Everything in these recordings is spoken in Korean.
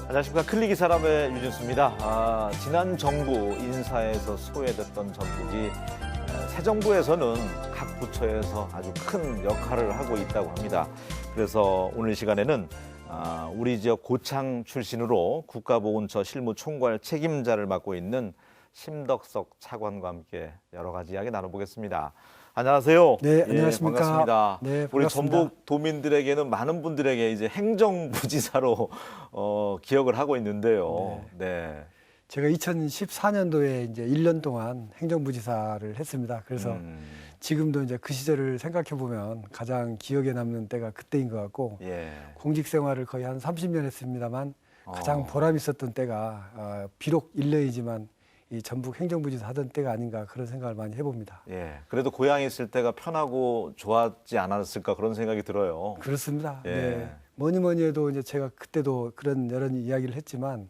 안녕하십니까. 클릭이 사람의 유진수입니다. 지난 정부 인사에서 소외됐던 전북이 새 정부에서는 각 부처에서 아주 큰 역할을 하고 있다고 합니다. 그래서 오늘 시간에는 우리 지역 고창 출신으로 국가보훈처 실무총괄 책임자를 맡고 있는 심덕석 차관과 함께 여러 가지 이야기 나눠보겠습니다. 안녕하세요. 네, 안녕하십니까. 반갑습니다. 네, 우리 반갑습니다. 전북 도민들에게는 많은 분들에게 이제 행정부지사로 기억을 하고 있는데요. 네. 제가 2014년도에 이제 1년 동안 행정부지사를 했습니다. 그래서 지금도 이제 그 시절을 생각해 보면 가장 기억에 남는 때가 그때인 것 같고, 예. 공직 생활을 거의 한 30년 했습니다만 가장 보람 있었던 때가 비록 1년이지만 이 전북 행정부지사 하던 때가 아닌가 그런 생각을 많이 해봅니다. 예. 그래도 고향에 있을 때가 편하고 좋았지 않았을까 그런 생각이 들어요. 그렇습니다. 예. 네. 뭐니 해도 이제 제가 그때도 그런 여러 이야기를 했지만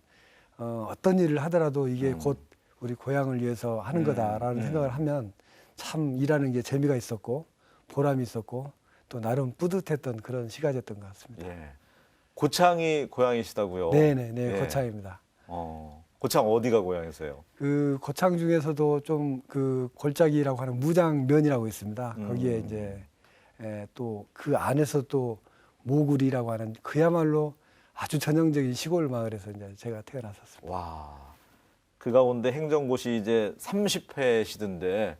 어떤 일을 하더라도 이게 곧 우리 고향을 위해서 하는 거다라는 생각을 하면 참 일하는 게 재미가 있었고 보람이 있었고 또 나름 뿌듯했던 그런 시간이었던 것 같습니다. 예. 고창이 고향이시다고요? 네네네, 예. 고창입니다. 고창 어디가 고향이세요? 그 고창 중에서도 좀 그 골짜기라고 하는 무장면이라고 있습니다. 거기에 이제 또 그 안에서 또 모구리라고 하는 그야말로 아주 전형적인 시골 마을에서 이제 제가 태어났었습니다. 와. 그 가운데 행정고시 이제 30회시던데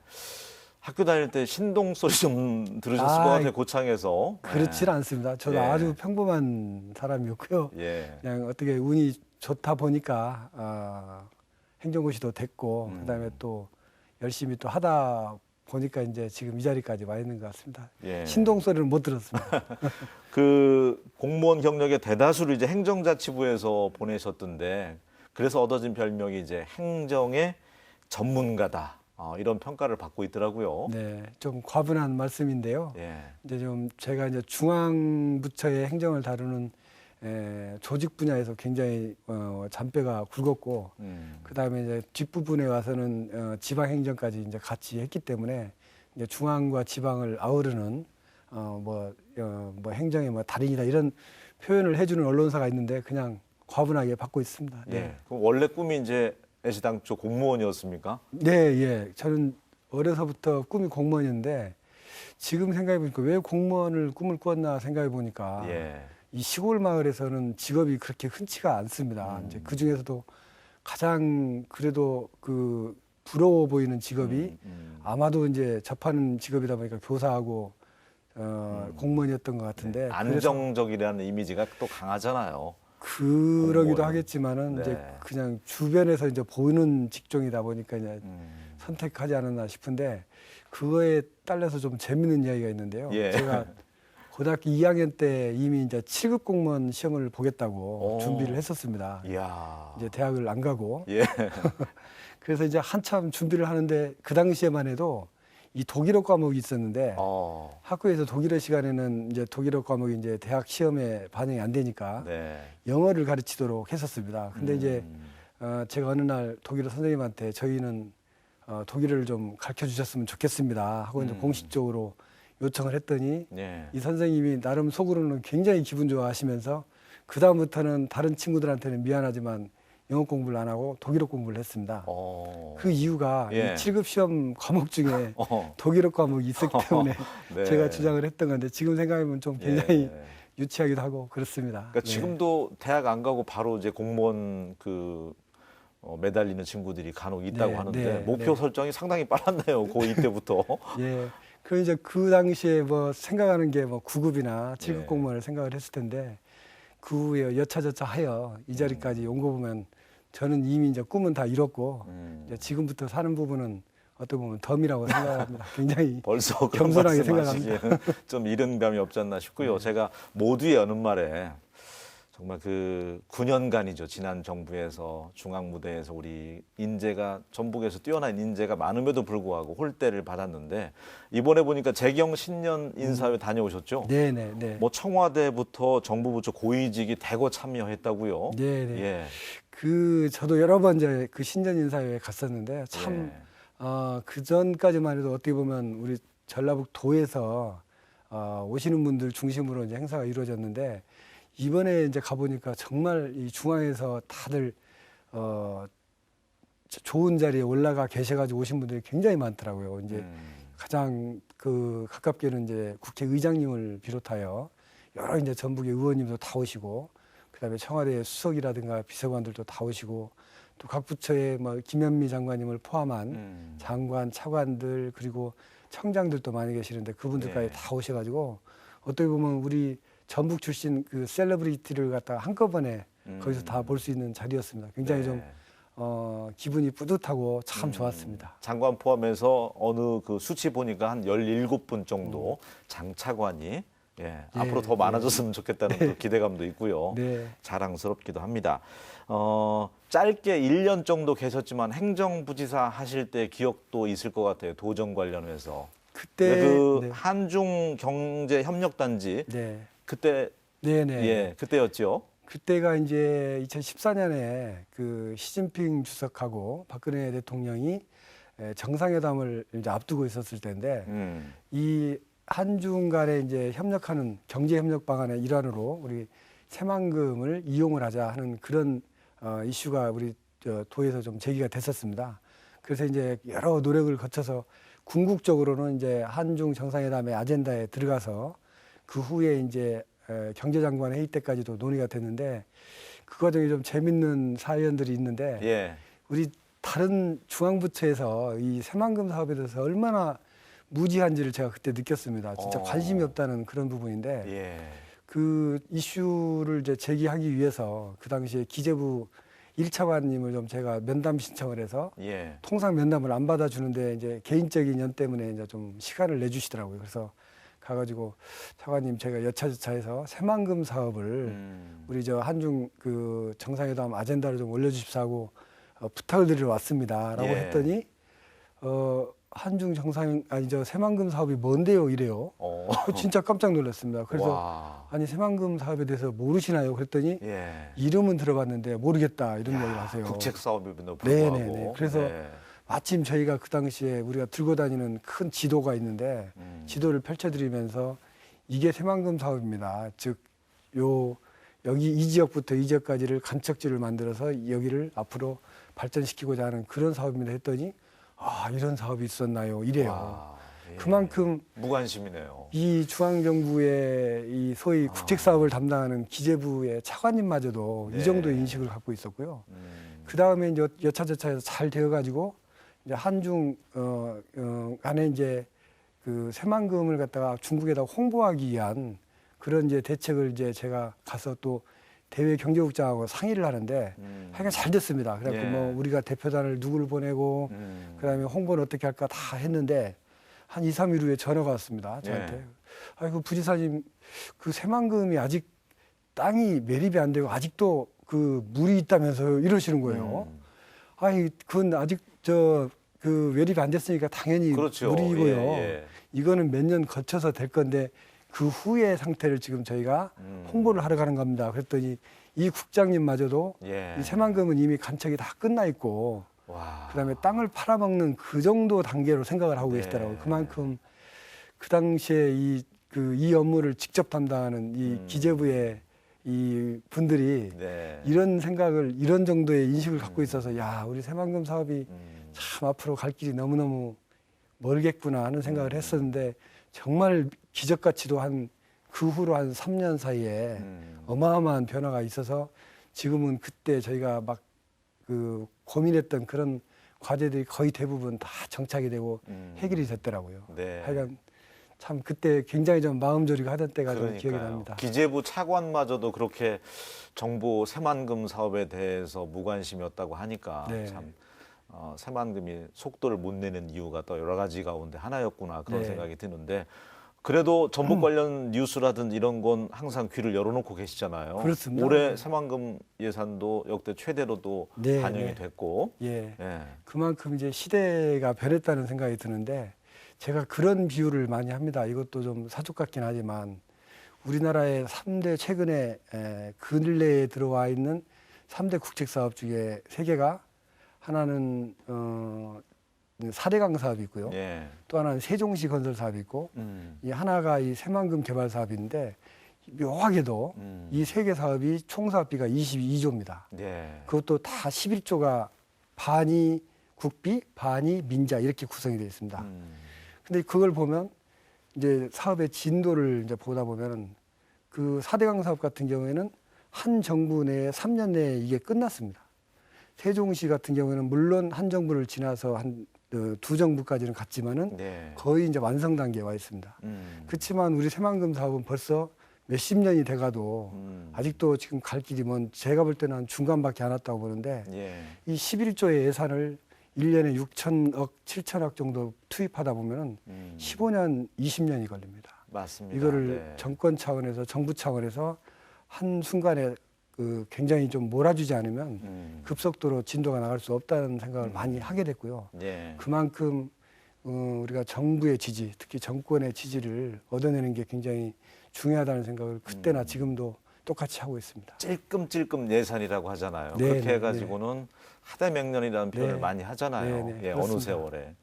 학교 다닐 때 신동 소리 좀 들으셨을 것 같아요, 고창에서. 그렇지는 않습니다. 저도 예. 아주 평범한 사람이었고요. 예. 그냥 어떻게 운이 좋다 보니까 행정고시도 됐고 그다음에 또 열심히 또 하다 보니까 이제 지금 이 자리까지 와 있는 것 같습니다. 예. 신동 소리를 못 들었습니다. 그 공무원 경력의 대다수를 이제 행정자치부에서 보내셨던데 그래서 얻어진 별명이 이제 행정의 전문가다. 이런 평가를 받고 있더라고요. 네, 좀 과분한 말씀인데요. 예. 이제 좀 제가 이제 중앙부처의 행정을 다루는 조직 분야에서 굉장히 잔뼈가 굵었고 그다음에 이제 뒷부분에 와서는 지방 행정까지 이제 같이 했기 때문에 이제 중앙과 지방을 아우르는 뭐 행정의 뭐 달인이다 이런 표현을 해주는 언론사가 있는데 그냥 과분하게 받고 있습니다. 네. 예. 그럼 원래 꿈이 이제 애시당초 공무원이었습니까? 네, 예. 저는 어려서부터 꿈이 공무원이었는데 지금 생각해 보니까 왜 공무원을 꿈을 꾸었나 생각해 보니까 예. 이 시골 마을에서는 직업이 그렇게 흔치가 않습니다. 이제 그 중에서도 가장 그래도 그 부러워 보이는 직업이 아마도 이제 접하는 직업이다 보니까 교사하고 공무원이었던 것 같은데 안정적이라는 이미지가 또 강하잖아요. 그러기도 공무원. 하겠지만은 네. 이제 그냥 주변에서 이제 보이는 직종이다 보니까 이제 선택하지 않았나 싶은데 그거에 딸려서 좀 재밌는 이야기가 있는데요. 예. 제가 고등학교 2학년 때 이미 이제 7급 공무원 시험을 보겠다고 준비를 했었습니다. 이야. 이제 대학을 안 가고. 예. 그래서 이제 한참 준비를 하는데 그 당시에만 해도 이 독일어 과목이 있었는데 학교에서 독일어 시간에는 이제 독일어 과목이 이제 대학 시험에 반영이 안 되니까 네. 영어를 가르치도록 했었습니다. 근데 이제 제가 어느 날 독일어 선생님한테 저희는 독일어를 좀 가르쳐 주셨으면 좋겠습니다 하고 이제 공식적으로 요청을 했더니 예. 이 선생님이 나름 속으로는 굉장히 기분 좋아하시면서 그 다음부터는 다른 친구들한테는 미안하지만 영어 공부를 안 하고 독일어 공부를 했습니다. 그 이유가 예. 이 7급 시험 과목 중에 독일어 과목이 있었기 때문에 네. 제가 주장을 했던 건데 지금 생각해보면 좀 굉장히 예. 유치하기도 하고 그렇습니다. 그러니까 네. 지금도 대학 안 가고 바로 이제 공무원 매달리는 친구들이 간혹 있다고 네, 하는데 네, 목표 네. 설정이 상당히 빨랐네요. 고2 때부터. 예. 그 이제 그 당시에 뭐 생각하는 게 뭐 9급이나 7급 예. 공무원을 생각을 했을 텐데 그 후에 여차저차 하여 이 자리까지 온 거 보면 저는 이미 이제 꿈은 다 이뤘고 이제 지금부터 사는 부분은 어떻게 보면 덤이라고 생각합니다. 굉장히 벌써 그런 겸손하게 말씀하시기에는 좀 이른 감이 없지 않나 싶고요. 제가 모두의 어느 말에 정말 그 9년간이죠. 지난 정부에서 중앙 무대에서 우리 인재가 전북에서 뛰어난 인재가 많음에도 불구하고 홀대를 받았는데 이번에 보니까 재경 신년 인사회 다녀오셨죠? 네네 네. 뭐 청와대부터 정부 부처 고위직이 대거 참여했다고요. 네네. 예. 그 저도 여러 번 이제 그 신년 인사회에 갔었는데 참 그 전까지만 해도 어떻게 보면 우리 전라북도에서 오시는 분들 중심으로 이제 행사가 이루어졌는데 이번에 이제 가보니까 정말 이 중앙에서 다들 좋은 자리에 올라가 계셔가지고 오신 분들이 굉장히 많더라고요. 이제 가장 그 가깝게는 이제 국회의장님을 비롯하여 여러 이제 전북의 의원님도 다 오시고, 그다음에 청와대 수석이라든가 비서관들도 다 오시고, 또 각 부처의 뭐 김현미 장관님을 포함한 장관, 차관들, 그리고 청장들도 많이 계시는데 그분들까지 네. 다 오셔가지고 어떻게 보면 우리 전북 출신 그 셀러브리티를 갖다가 한꺼번에 거기서 다 볼 수 있는 자리였습니다. 굉장히 네. 좀 기분이 뿌듯하고 참 좋았습니다. 장관 포함해서 어느 그 수치 보니까 한 17분 정도 장차관이 앞으로 더 많아졌으면 좋겠다는 그 기대감도 있고요. 네. 자랑스럽기도 합니다. 짧게 1년 정도 계셨지만 행정부지사 하실 때 기억도 있을 것 같아요. 도정 관련해서. 그때 그 한중 경제 협력 단지 네. 그때 네네. 그때였죠. 그때가 이제 2014년에 그 시진핑 주석하고 박근혜 대통령이 정상회담을 이제 앞두고 있었을 때인데 이 한중 간에 이제 협력하는 경제 협력 방안의 일환으로 우리 새만금을 이용을 하자 하는 그런 이슈가 우리 도에서 좀 제기가 됐었습니다. 그래서 이제 여러 노력을 거쳐서 궁극적으로는 이제 한중 정상회담의 아젠다에 들어가서 그 후에 이제 경제장관 회의 때까지도 논의가 됐는데 그 과정에 좀 재밌는 사연들이 있는데 우리 다른 중앙부처에서 이 새만금 사업에 대해서 얼마나 무지한지를 제가 그때 느꼈습니다. 진짜 관심이 없다는 그런 부분인데 그 이슈를 이제 제기하기 위해서 그 당시에 기재부 1차관님을 좀 제가 면담 신청을 해서 통상 면담을 안 받아주는데 이제 개인적인 인연 때문에 이제 좀 시간을 내주시더라고요. 그래서 가가지고 차관님 제가 여차저차해서 새만금 사업을 우리 저 한중 그 정상회담 아젠다를 좀 올려주십사 하고 부탁을 드리러 왔습니다라고 했더니 한중 정상 아니 저 새만금 사업이 뭔데요 이래요. 진짜 깜짝 놀랐습니다. 그래서 아니 새만금 사업에 대해서 모르시나요? 그랬더니 이름은 들어봤는데 모르겠다 이런 이야기를 하세요. 국책 사업임에도 불구하고. 네네네. 그래서 마침 저희가 그 당시에 우리가 들고 다니는 큰 지도가 있는데 지도를 펼쳐드리면서 이게 새만금 사업입니다. 즉 여기 이 지역부터 이 지역까지를 간척지를 만들어서 여기를 앞으로 발전시키고자 하는 그런 사업입니다 했더니 이런 사업이 있었나요? 이래요. 그만큼 무관심이네요. 이 중앙정부의 이 소위 국책 사업을 담당하는 기재부의 차관님마저도 이 정도의 인식을 갖고 있었고요. 그 다음에 이제 여차저차해서 잘 되어가지고 이제 한중 간에 이제 그 새만금을 갖다가 중국에다 홍보하기 위한 그런 이제 대책을 이제 제가 가서 또 대외 경제국장하고 상의를 하는데 하여간 잘 됐습니다. 그래갖고 뭐 우리가 대표단을 누구를 보내고 그다음에 홍보는 어떻게 할까 다 했는데 한 2, 3일 후에 전화가 왔습니다. 저한테. 아이고 부지사님 그 새만금이 아직 땅이 매립이 안 되고 아직도 그 물이 있다면서요 이러시는 거예요. 아니 그건 아직 그 매립이 안 됐으니까 당연히 그렇죠. 물이고요. 이거는 몇 년 거쳐서 될 건데 그 후의 상태를 지금 저희가 홍보를 하러 가는 겁니다. 그랬더니 이 국장님마저도 이 새만금은 이미 간척이 다 끝나 있고 그다음에 땅을 팔아먹는 그 정도 단계로 생각을 하고 계시더라고요. 그만큼 그 당시에 이 업무를 직접 담당하는 이 기재부의 이 분들이 이런 생각을 이런 정도의 인식을 갖고 있어서 야 우리 새만금 사업이 참 앞으로 갈 길이 너무너무 멀겠구나 하는 생각을 했었는데 정말 기적같이도 그 후로 한 3년 사이에 어마어마한 변화가 있어서 지금은 그때 저희가 막 그 고민했던 그런 과제들이 거의 대부분 다 정착이 되고 해결이 됐더라고요. 하여간 참 그때 굉장히 좀 마음 졸이고 하던 때가 좀 기억이 납니다. 기재부 차관마저도 그렇게 정부 새만금 사업에 대해서 무관심이었다고 하니까 참 새만금이 속도를 못 내는 이유가 또 여러 가지 가운데 하나였구나 그런 생각이 드는데 그래도 전북 관련 뉴스라든 이런 건 항상 귀를 열어놓고 계시잖아요. 그렇습니다. 올해 새만금 예산도 역대 최대로도 반영이 됐고. 그만큼 이제 시대가 변했다는 생각이 드는데 제가 그런 비유를 많이 합니다. 이것도 좀 사족 같긴 하지만 우리나라의 3대 최근에 근래에 들어와 있는 3대 국책 사업 중에 3개가 하나는 사대강 사업이 있고요. 또 하나는 세종시 건설 사업이 있고 이 하나가 이 새만금 개발 사업인데 묘하게도 이 세 개 사업이 총 사업비가 22조입니다. 예. 그것도 다 11조가 반이 국비, 반이 민자 이렇게 구성이 되어 있습니다. 근데 그걸 보면 이제 사업의 진도를 이제 보다 보면은 그 4대강 사업 같은 경우에는 한 정부 내에 3년 내에 이게 끝났습니다. 세종시 같은 경우에는 물론 한 정부를 지나서 한 두 정부까지는 갔지만은 네. 거의 이제 완성 단계에 와 있습니다. 그렇지만 우리 새만금 사업은 벌써 몇십 년이 돼가도 아직도 지금 갈 길이 먼 제가 볼 때는 한 중간밖에 안 왔다고 보는데 예. 이 11조의 예산을 1년에 6천억, 7천억 정도 투입하다 보면은 15년, 20년이 걸립니다. 맞습니다. 이거를 네. 정권 차원에서 정부 차원에서 한 순간에 그 굉장히 좀 몰아주지 않으면 급속도로 진도가 나갈 수 없다는 생각을 많이 하게 됐고요. 예. 그만큼 우리가 정부의 지지, 특히 정권의 지지를 얻어내는 게 굉장히 중요하다는 생각을 그때나 지금도 똑같이 하고 있습니다. 찔끔찔끔 예산이라고 하잖아요. 네, 그렇게 네, 해가지고는 하대명년이라는 표현을 네. 많이 하잖아요. 네, 네, 예, 어느 그렇습니다. 세월에.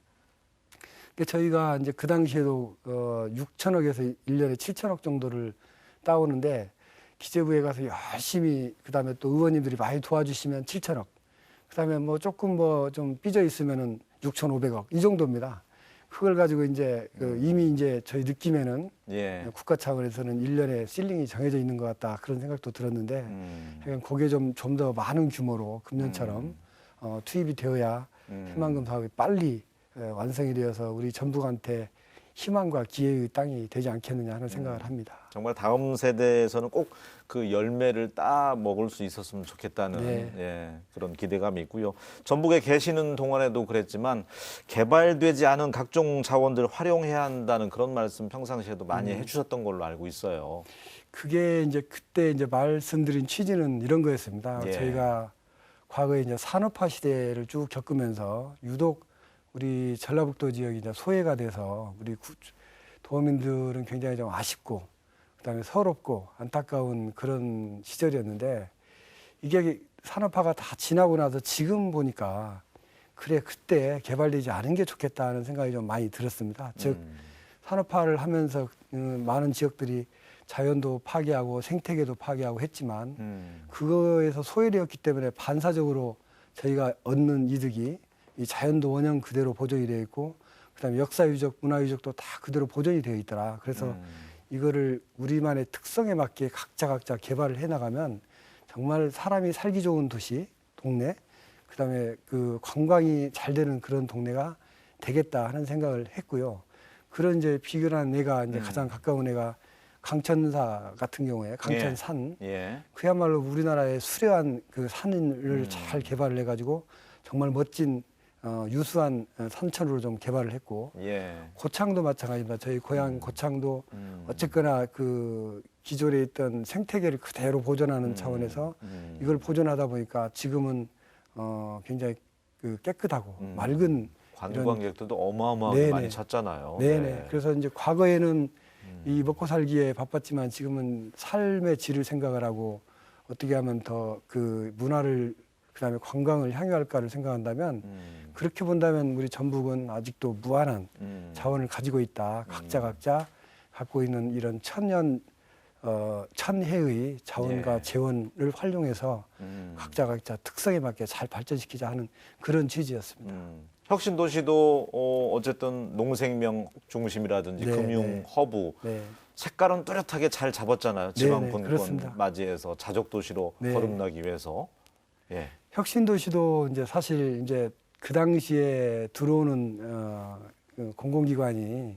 그러니까 저희가 이제 그 당시에도 6천억에서 1년에 7천억 정도를 따오는데 기재부에 가서 열심히 그다음에 또 의원님들이 많이 도와주시면 7천억. 그다음에 뭐 조금 뭐 좀 삐져 있으면은 6,500억 이 정도입니다. 그걸 가지고 이제 이미 이제 저희 느낌에는 예. 국가 차원에서는 1년에 실링이 정해져 있는 것 같다 그런 생각도 들었는데 그러니까 그게 좀 더 많은 규모로 금년처럼 투입이 되어야 새만금 사업이 빨리 완성이 되어서 우리 전북한테 희망과 기회의 땅이 되지 않겠느냐 하는 생각을 합니다. 정말 다음 세대에서는 꼭 그 열매를 따 먹을 수 있었으면 좋겠다는 네. 예, 그런 기대감이 있고요. 전북에 계시는 동안에도 그랬지만 개발되지 않은 각종 자원들을 활용해야 한다는 그런 말씀 평상시에도 많이 해주셨던 걸로 알고 있어요. 그게 이제 그때 이제 말씀드린 취지는 이런 거였습니다. 예. 저희가 과거에 이제 산업화 시대를 쭉 겪으면서 유독 우리 전라북도 지역이 이제 소외가 돼서 우리 도민들은 굉장히 좀 아쉽고 그다음에 서럽고 안타까운 그런 시절이었는데 이게 산업화가 다 지나고 나서 지금 보니까 그래 그때 개발되지 않은 게 좋겠다는 생각이 좀 많이 들었습니다. 즉 산업화를 하면서 많은 지역들이 자연도 파괴하고 생태계도 파괴하고 했지만 그거에서 소외되었기 때문에 반사적으로 저희가 얻는 이득이 이 자연도 원형 그대로 보존이 되어 있고 그다음에 역사 유적, 문화 유적도 다 그대로 보존이 되어 있더라. 그래서 이거를 우리만의 특성에 맞게 각자 개발을 해 나가면 정말 사람이 살기 좋은 도시, 동네, 그다음에 그 관광이 잘 되는 그런 동네가 되겠다 하는 생각을 했고요. 그런 이제 비교한 애가 이제 가장 가까운 애가 강천사 같은 경우에 강천산 예. 그야말로 우리나라의 수려한 그 산을 잘 개발을 해가지고 정말 멋진 유수한 산천으로 좀 개발을 했고 예. 고창도 마찬가지입니다. 저희 고향 고창도 어쨌거나 그 기존에 있던 생태계를 그대로 보존하는 차원에서 이걸 보존하다 보니까 지금은 굉장히 그 깨끗하고 맑은 관광객들도 어마어마하게 네네. 많이 찾잖아요. 네네. 네. 그래서 이제 과거에는 이 먹고 살기에 바빴지만 지금은 삶의 질을 생각을 하고 어떻게 하면 더 그 문화를 그다음에 관광을 향유할까를 생각한다면 그렇게 본다면 우리 전북은 아직도 무한한 자원을 가지고 있다. 각자 갖고 있는 이런 천해의 자원과 예. 재원을 활용해서 각자 특성에 맞게 잘 발전시키자 하는 그런 취지였습니다. 혁신도시도 어쨌든 농생명 중심이라든지 네, 금융 네. 허브 네. 색깔은 뚜렷하게 잘 잡았잖아요. 지방 분권 그렇습니다. 맞이해서 자족도시로 네. 거듭나기 위해서. 예. 혁신도시도 이제 사실 이제 그 당시에 들어오는 그 공공기관이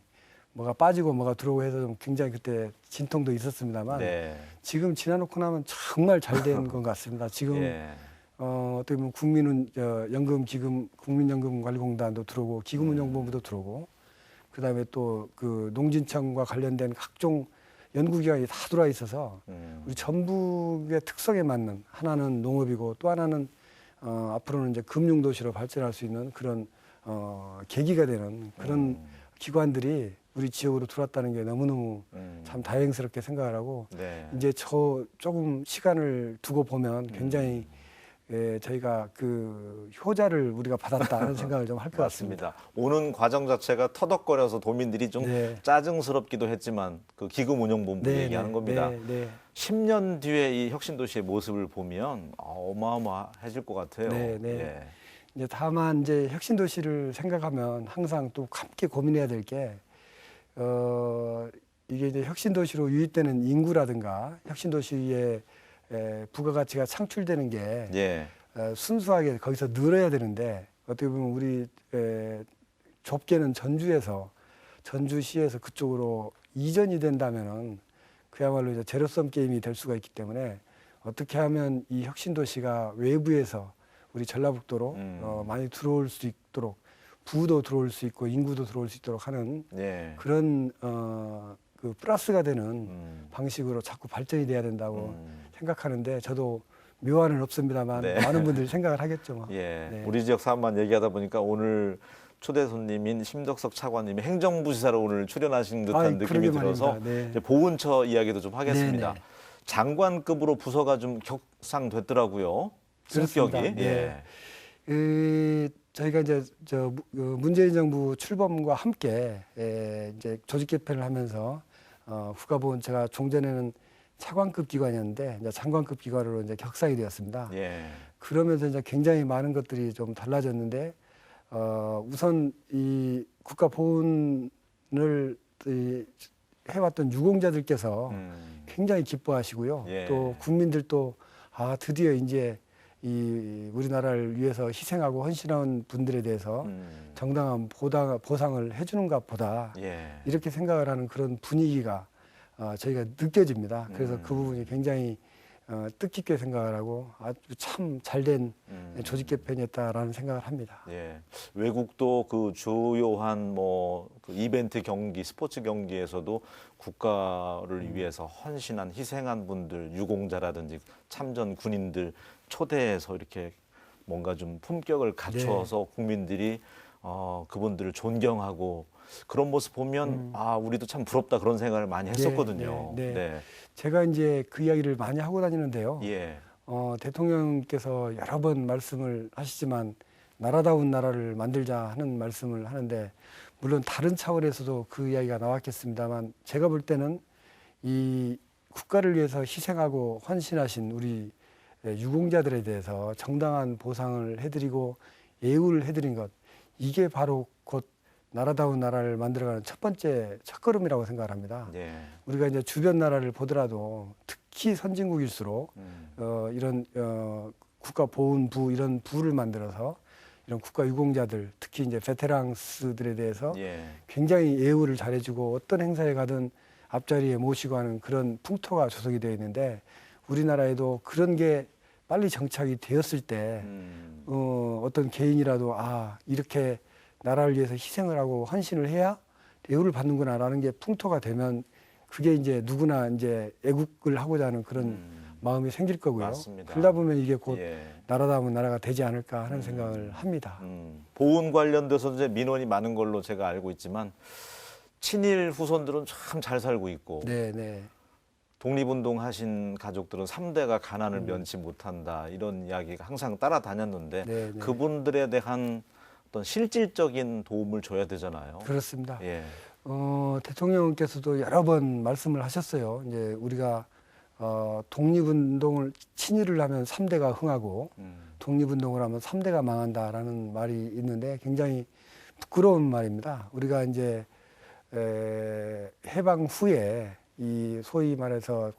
뭐가 빠지고 뭐가 들어오고 해서 좀 굉장히 그때 진통도 있었습니다만 네. 지금 지나놓고 나면 정말 잘 된 것 같습니다. 지금 예. 어떻게 보면 국민연금관리공단도 들어오고 기금운용본부도 들어오고 그다음에 또 그 농진청과 관련된 각종 연구기관이 다 들어와 있어서 우리 전북의 특성에 맞는 하나는 농업이고 또 하나는 앞으로는 이제 금융도시로 발전할 수 있는 그런 계기가 되는 그런 기관들이 우리 지역으로 들어왔다는 게 너무너무 참 다행스럽게 생각을 하고 네. 이제 저 조금 시간을 두고 보면 굉장히 저희가 그 효자를 우리가 받았다 하는 생각을 좀 할 것 같습니다. 맞습니다. 오는 과정 자체가 터덕거려서 도민들이 좀 네. 짜증스럽기도 했지만 그 기금운용본부 네, 얘기하는 네, 겁니다. 네, 네. 10년 뒤에 이 혁신도시의 모습을 보면 어마어마해질 것 같아요. 네, 네. 예. 이제 다만 이제 혁신도시를 생각하면 항상 또 함께 고민해야 될 게 이게 이제 혁신도시로 유입되는 인구라든가 혁신도시의 부가가치가 창출되는 게 예. 순수하게 거기서 늘어야 되는데 어떻게 보면 우리 좁게는 전주시에서 그쪽으로 이전이 된다면은 그야말로 이제 제로섬 게임이 될 수가 있기 때문에 어떻게 하면 이 혁신도시가 외부에서 우리 전라북도로 많이 들어올 수 있도록 부도 들어올 수 있고 인구도 들어올 수 있도록 하는 예. 그런 그 플러스가 되는 방식으로 자꾸 발전이 돼야 된다고 생각하는데 저도 묘안은 없습니다만 네. 많은 분들이 생각을 하겠죠. 뭐. 예. 네. 우리 지역 사업만 얘기하다 보니까 오늘 초대 손님인 심덕석 차관님이 행정부시사로 오늘 출연하신 듯한 아이, 느낌이 그러게 들어서 말입니다. 네. 이제 보훈처 이야기도 좀 하겠습니다. 네, 네. 장관급으로 부서가 좀 격상됐더라고요. 그렇습니다. 승격이. 네. 저희가 이제 문재인 정부 출범과 함께 이제 조직 개편을 하면서 국가보훈처가 종전에는 차관급 기관이었는데 이제 장관급 기관으로 이제 격상이 되었습니다. 예. 그러면서 이제 굉장히 많은 것들이 좀 달라졌는데 우선 이 국가보훈을 해왔던 유공자들께서 굉장히 기뻐하시고요. 예. 또 국민들도 드디어 이제 이 우리나라를 위해서 희생하고 헌신한 분들에 대해서 정당한 보상을 해주는가 보다 예. 이렇게 생각을 하는 그런 분위기가 저희가 느껴집니다. 그래서 그 부분이 굉장히 뜻깊게 생각을 하고 아주 참 잘된 조직 개편이었다라는 생각을 합니다. 예. 외국도 그 주요한 그 이벤트 경기, 스포츠 경기에서도 국가를 위해서 헌신한 희생한 분들, 유공자라든지 참전 군인들 초대해서 이렇게 뭔가 좀 품격을 갖춰서 국민들이 그분들을 존경하고 그런 모습 보면 우리도 참 부럽다 그런 생각을 많이 했었거든요. 네. 제가 이제 그 이야기를 많이 하고 다니는데요. 예. 대통령께서 여러 번 말씀을 하시지만 나라다운 나라를 만들자 하는 말씀을 하는데 물론 다른 차원에서도 그 이야기가 나왔겠습니다만 제가 볼 때는 이 국가를 위해서 희생하고 헌신하신 우리 유공자들에 대해서 정당한 보상을 해드리고 예우를 해드린 것 이게 바로 곧 나라다운 나라를 만들어가는 첫 번째 첫걸음이라고 생각을 합니다. 예. 우리가 이제 주변 나라를 보더라도 특히 선진국일수록 이런 국가보훈부 이런 부를 만들어서 이런 국가 유공자들 특히 이제 베테랑스들에 대해서 예. 굉장히 예우를 잘해주고 어떤 행사에 가든 앞자리에 모시고 하는 그런 풍토가 조성이 되어 있는데 우리나라에도 그런 게 빨리 정착이 되었을 때 어떤 개인이라도 이렇게 나라를 위해서 희생을 하고 헌신을 해야 예우를 받는구나라는 게 풍토가 되면 그게 이제 누구나 이제 애국을 하고자 하는 그런 마음이 생길 거고요. 맞습니다. 그러다 보면 이게 곧 예. 나라다운 나라가 되지 않을까 하는 생각을 합니다. 보훈 관련돼서 이제 민원이 많은 걸로 제가 알고 있지만 친일 후손들은 참 잘 살고 있고 네. 독립운동 하신 가족들은 3대가 가난을 면치 못한다 이런 이야기가 항상 따라다녔는데 네. 그분들에 대한 어떤 실질적인 도움을 줘야 되잖아요. 그렇습니다. 예. 대통령께서도 여러 번 말씀을 하셨어요. 이제 우리가 독립운동을 친일을 하면 3대가 흥하고 독립운동을 하면 3대가 망한다라는 말이 있는데 굉장히 부끄러운 말입니다. 우리가 이제 해방 후에 이 소위 말해서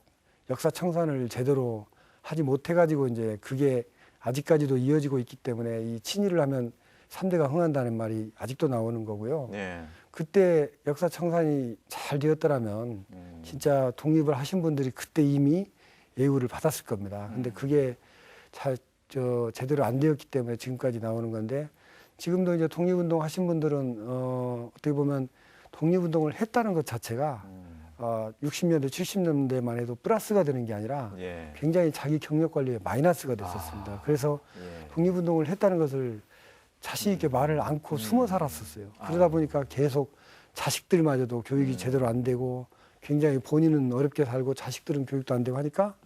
역사 청산을 제대로 하지 못해가지고 이제 그게 아직까지도 이어지고 있기 때문에 이 친일을 하면 3대가 흥한다는 말이 아직도 나오는 거고요. 예. 그때 역사 청산이 잘 되었더라면 진짜 독립을 하신 분들이 그때 이미 예우를 받았을 겁니다. 근데 그게 제대로 안 되었기 때문에 지금까지 나오는 건데 지금도 이제 독립운동 하신 분들은 어떻게 보면 독립운동을 했다는 것 자체가 60년대, 70년대만 해도 플러스가 되는 게 아니라 예. 굉장히 자기 경력 관리에 마이너스가 됐었습니다. 그래서 예. 독립운동을 했다는 것을 자신 있게 말을 않고 숨어 살았었어요. 그러다 보니까 계속 자식들마저도 교육이 제대로 안 되고 굉장히 본인은 어렵게 살고 자식들은 교육도 안 되고 하니까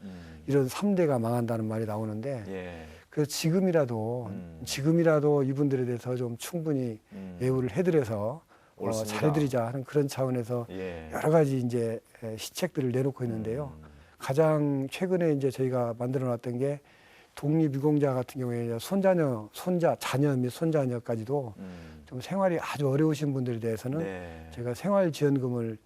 이런 3대가 망한다는 말이 나오는데 예. 그래서 지금이라도 이분들에 대해서 좀 충분히 예우를 해드려서 옳습니다. 잘해드리자 하는 그런 차원에서 예. 여러 가지 이제 시책들을 내놓고 있는데요. 가장 최근에 이제 저희가 만들어놨던 게 독립유공자 같은 경우에 자녀 및 손자녀까지도 좀 생활이 아주 어려우신 분들에 대해서는 네. 제가 생활지원금을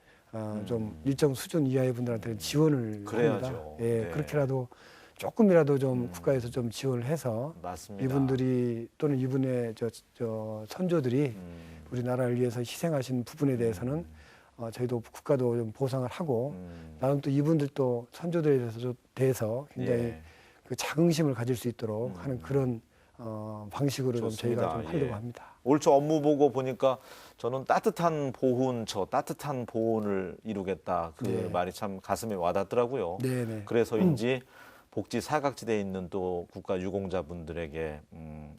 좀 일정 수준 이하의 분들한테 지원을 그래야죠. 합니다. 예, 네. 그렇게라도 조금이라도 좀 국가에서 좀 지원을 해서 맞습니다. 이분들이 또는 이분의 저 선조들이 우리나라를 위해서 희생하신 부분에 대해서는 저희도 국가도 좀 보상을 하고 나름 또 이분들도 선조들에 대해서 굉장히 예. 그 자긍심을 가질 수 있도록 하는 그런 방식으로 좀 좋습니다. 저희가 좀 하려고 예. 합니다. 올 초 업무 보고 보니까 저는 따뜻한 보훈을 이루겠다. 그 네. 말이 참 가슴에 와닿더라고요. 네네. 그래서인지 복지 사각지대에 있는 또 국가 유공자분들에게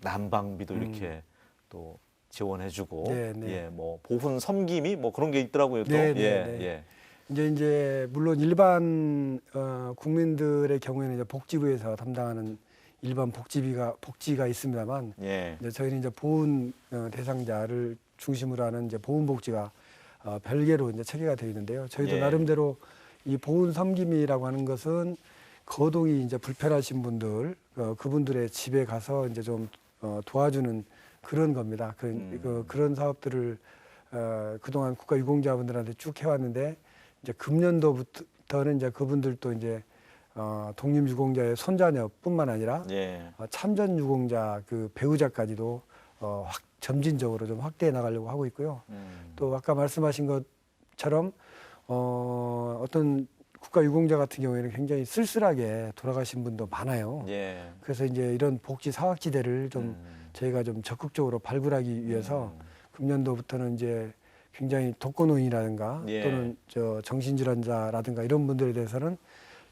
난방비도 이렇게 또 지원해주고 네, 네. 예, 뭐 보훈 섬김이 뭐 그런 게 있더라고요. 또 네, 네, 예, 네. 예. 이제 물론 일반 국민들의 경우에는 이제 복지부에서 담당하는 일반 복지가 있습니다만 예. 이제 저희는 이제 보훈 대상자를 중심으로 하는 이제 보훈복지가 별개로 이제 체계가 되어 있는데요. 저희도 예. 나름대로 이 보훈 섬김이라고 하는 것은 거동이 이제 불편하신 분들 그분들의 집에 가서 이제 좀 도와주는 그런 겁니다. 그런 사업들을 그동안 국가 유공자분들한테 쭉 해왔는데 이제 금년도부터는 이제 그분들도 이제 독립유공자의 손자녀뿐만 아니라 예. 참전 유공자 그 배우자까지도 점진적으로 좀 확대해 나가려고 하고 있고요. 또 아까 말씀하신 것처럼 어떤 국가 유공자 같은 경우에는 굉장히 쓸쓸하게 돌아가신 분도 많아요. 예. 그래서 이제 이런 복지 사각지대를 좀 저희가 좀 적극적으로 발굴하기 위해서 금년도부터는 이제 굉장히 독거노인이라든가 예. 또는 정신질환자라든가 이런 분들에 대해서는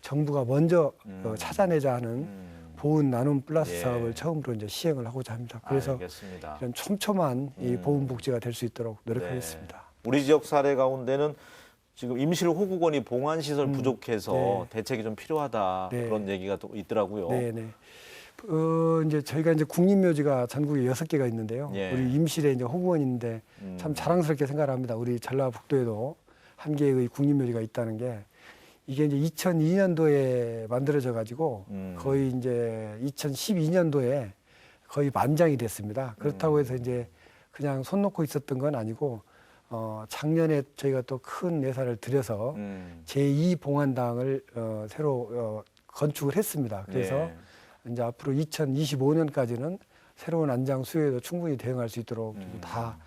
정부가 먼저 찾아내자 하는 보훈 나눔 플러스 예. 사업을 처음으로 이제 시행을 하고자 합니다. 그래서 알겠습니다. 이런 촘촘한 이 보훈 복지가 될 수 있도록 노력하겠습니다. 네. 우리 지역 사례 가운데는 지금 임실 호국원이 봉안 시설 부족해서 네. 대책이 좀 필요하다 네. 그런 얘기가 또 있더라고요. 네네. 이제 저희가 이제 국립묘지가 전국에 6개가 있는데요. 예. 우리 임실에 이제 호국원인데 참 자랑스럽게 생각을 합니다. 우리 전라북도에도 한 개의 국립묘지가 있다는 게 이게 이제 2002년도에 만들어져 가지고 거의 이제 2012년도에 거의 만장이 됐습니다. 그렇다고 해서 이제 그냥 손 놓고 있었던 건 아니고 작년에 저희가 또 큰 예산을 들여서 제2 봉안당을 새로 건축을 했습니다. 그래서 예. 이제 앞으로 2025년까지는 새로운 안장 수요에도 충분히 대응할 수 있도록 다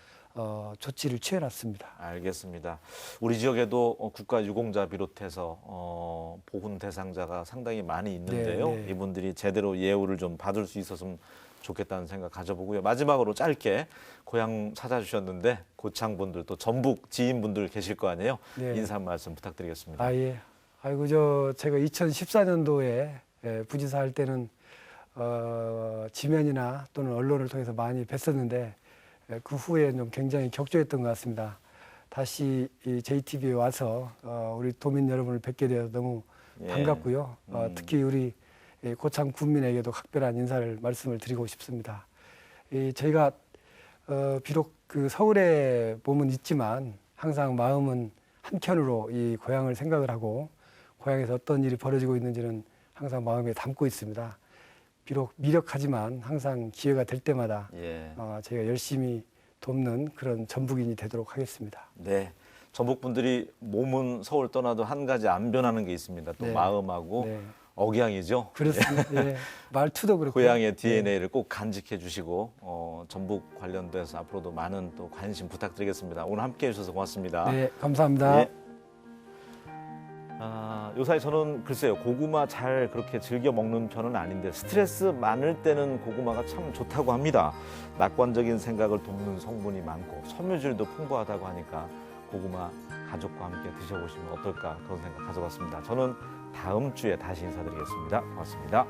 조치를 취해놨습니다. 알겠습니다. 우리 지역에도 국가 유공자 비롯해서 보훈 대상자가 상당히 많이 있는데요. 네, 네. 이분들이 제대로 예우를 좀 받을 수 있었으면 좋겠다는 생각 가져보고요. 마지막으로 짧게 고향 찾아주셨는데 고창분들 또 전북 지인분들 계실 거 아니에요. 네. 인사 말씀 부탁드리겠습니다. 아 예. 아이고 제가 2014년도에 부지사 할 때는 지면이나 또는 언론을 통해서 많이 뵀었는데 그 후에 좀 굉장히 격조했던 것 같습니다. 다시 이 JTBC에 와서 우리 도민 여러분을 뵙게 되어서 너무 예. 반갑고요. 특히 우리 고창 군민에게도 각별한 인사를 말씀을 드리고 싶습니다. 저희가 비록 그 서울에 몸은 있지만 항상 마음은 한켠으로 이 고향을 생각을 하고 고향에서 어떤 일이 벌어지고 있는지는 항상 마음에 담고 있습니다. 비록 미력하지만 항상 기회가 될 때마다 예. 저희가 열심히 돕는 그런 전북인이 되도록 하겠습니다. 네. 전북 분들이 몸은 서울 떠나도 한 가지 안 변하는 게 있습니다. 또 네. 마음하고 네. 억양이죠. 그렇습니다. 예. 말투도 그렇고 고향의 DNA를 꼭 간직해 주시고 전북 관련돼서 앞으로도 많은 또 관심 부탁드리겠습니다. 오늘 함께해 주셔서 고맙습니다. 네, 감사합니다. 예. 요사이 저는 글쎄요 고구마 잘 그렇게 즐겨 먹는 편은 아닌데 스트레스 많을 때는 고구마가 참 좋다고 합니다. 낙관적인 생각을 돕는 성분이 많고 섬유질도 풍부하다고 하니까 고구마 가족과 함께 드셔보시면 어떨까 그런 생각 가져봤습니다. 저는 다음 주에 다시 인사드리겠습니다. 고맙습니다.